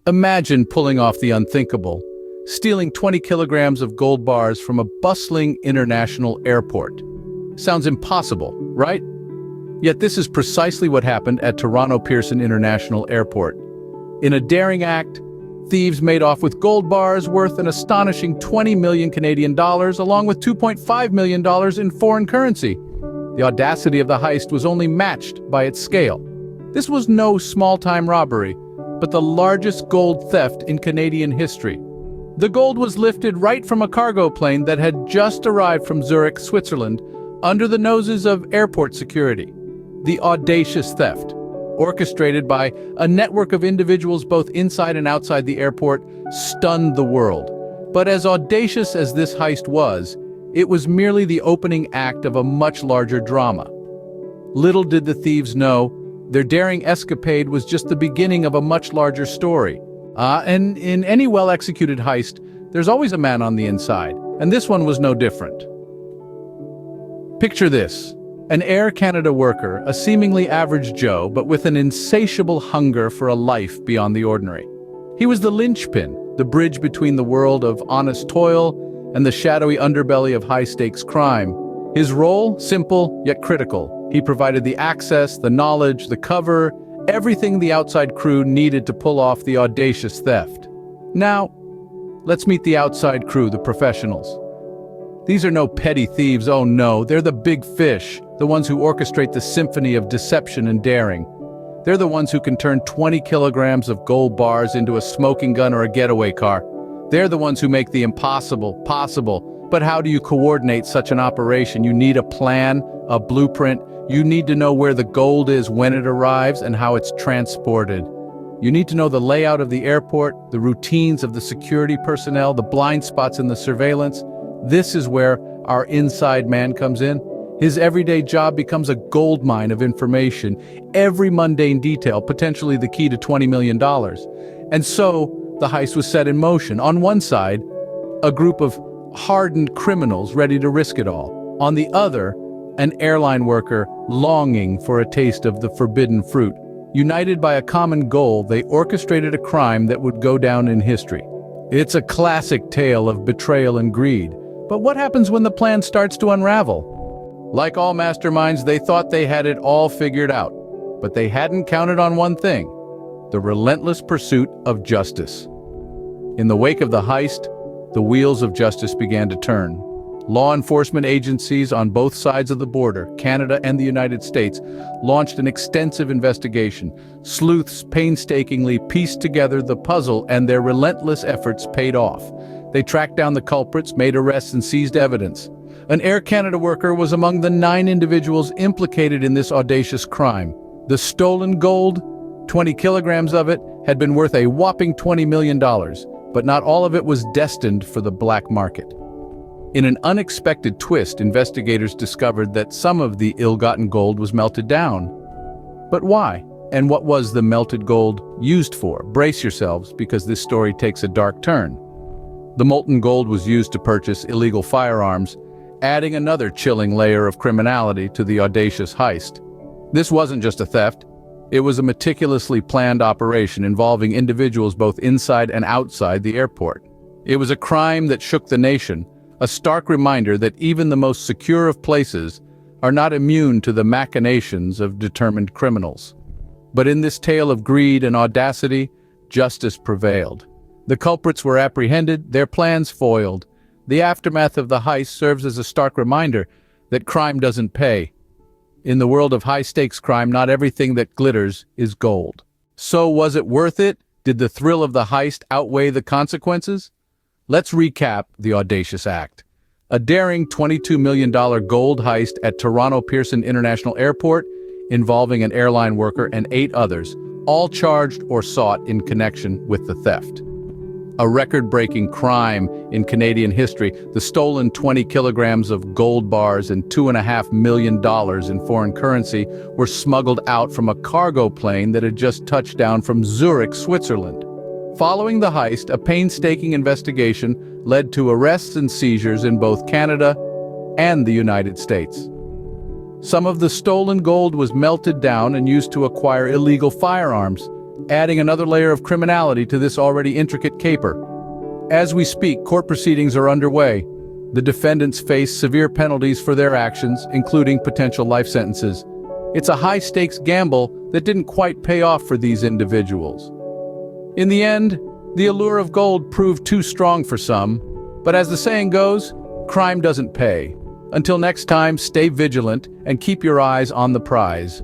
Imagine pulling off the unthinkable, stealing 20 kilograms of gold bars from a bustling international airport. Sounds impossible, right? Yet this is precisely what happened at Toronto Pearson International Airport. In a daring act, thieves made off with gold bars worth an astonishing 20 million Canadian dollars, along with $2.5 million in foreign currency. The audacity of the heist was only matched by its scale. This was no small-time robbery, but the largest gold theft in Canadian history. The gold was lifted right from a cargo plane that had just arrived from Zurich, Switzerland, under the noses of airport security. The audacious theft, orchestrated by a network of individuals both inside and outside the airport, stunned the world. But as audacious as this heist was, it was merely the opening act of a much larger drama. Little did the thieves know, their daring escapade was just the beginning of a much larger story. And in any well-executed heist, there's always a man on the inside, and this one was no different. Picture this: an Air Canada worker, a seemingly average Joe, but with an insatiable hunger for a life beyond the ordinary. He was the linchpin, the bridge between the world of honest toil and the shadowy underbelly of high-stakes crime. His role, simple yet critical. He provided the access, the knowledge, the cover, everything the outside crew needed to pull off the audacious theft. Now, let's meet the outside crew, the professionals. These are no petty thieves, oh no, they're the big fish, the ones who orchestrate the symphony of deception and daring. They're the ones who can turn 20 kilograms of gold bars into a smoking gun or a getaway car. They're the ones who make the impossible possible. But how do you coordinate such an operation? You need a plan, a blueprint. You need to know where the gold is when it arrives and how it's transported. You need to know the layout of the airport, the routines of the security personnel, the blind spots in the surveillance. This is where our inside man comes in. His everyday job becomes a gold mine of information, every mundane detail, potentially the key to $20 million. And so the heist was set in motion. On one side, a group of hardened criminals ready to risk it all. On the other, an airline worker longing for a taste of the forbidden fruit. United by a common goal, they orchestrated a crime that would go down in history. It's a classic tale of betrayal and greed. But what happens when the plan starts to unravel? Like all masterminds, they thought they had it all figured out. But they hadn't counted on one thing: the relentless pursuit of justice. In the wake of the heist, the wheels of justice began to turn. Law enforcement agencies on both sides of the border, Canada and the United States, launched an extensive investigation. Sleuths painstakingly pieced together the puzzle, and their relentless efforts paid off. They tracked down the culprits, made arrests, and seized evidence. An Air Canada worker was among the 9 individuals implicated in this audacious crime. The stolen gold, 20 kilograms of it, had been worth a whopping $20 million. But not all of it was destined for the black market. In an unexpected twist, investigators discovered that some of the ill-gotten gold was melted down. But why? And what was the melted gold used for? Brace yourselves, because this story takes a dark turn. The molten gold was used to purchase illegal firearms, adding another chilling layer of criminality to the audacious heist. This wasn't just a theft. It was a meticulously planned operation involving individuals both inside and outside the airport. It was a crime that shook the nation, a stark reminder that even the most secure of places are not immune to the machinations of determined criminals. But in this tale of greed and audacity, justice prevailed. The culprits were apprehended, their plans foiled. The aftermath of the heist serves as a stark reminder that crime doesn't pay. In the world of high-stakes crime, not everything that glitters is gold. So was it worth it? Did the thrill of the heist outweigh the consequences? Let's recap the audacious act. A daring $22 million gold heist at Toronto Pearson International Airport involving an airline worker and 8 others, all charged or sought in connection with the theft. A record-breaking crime in Canadian history, the stolen 20 kilograms of gold bars and $2.5 million in foreign currency were smuggled out from a cargo plane that had just touched down from Zurich, Switzerland. Following the heist, a painstaking investigation led to arrests and seizures in both Canada and the United States. Some of the stolen gold was melted down and used to acquire illegal firearms. adding another layer of criminality to this already intricate caper. As we speak, court proceedings are underway. The defendants face severe penalties for their actions, including potential life sentences. It's a high-stakes gamble that didn't quite pay off for these individuals. In the end, the allure of gold proved too strong for some, but as the saying goes, crime doesn't pay. Until next time, stay vigilant and keep your eyes on the prize.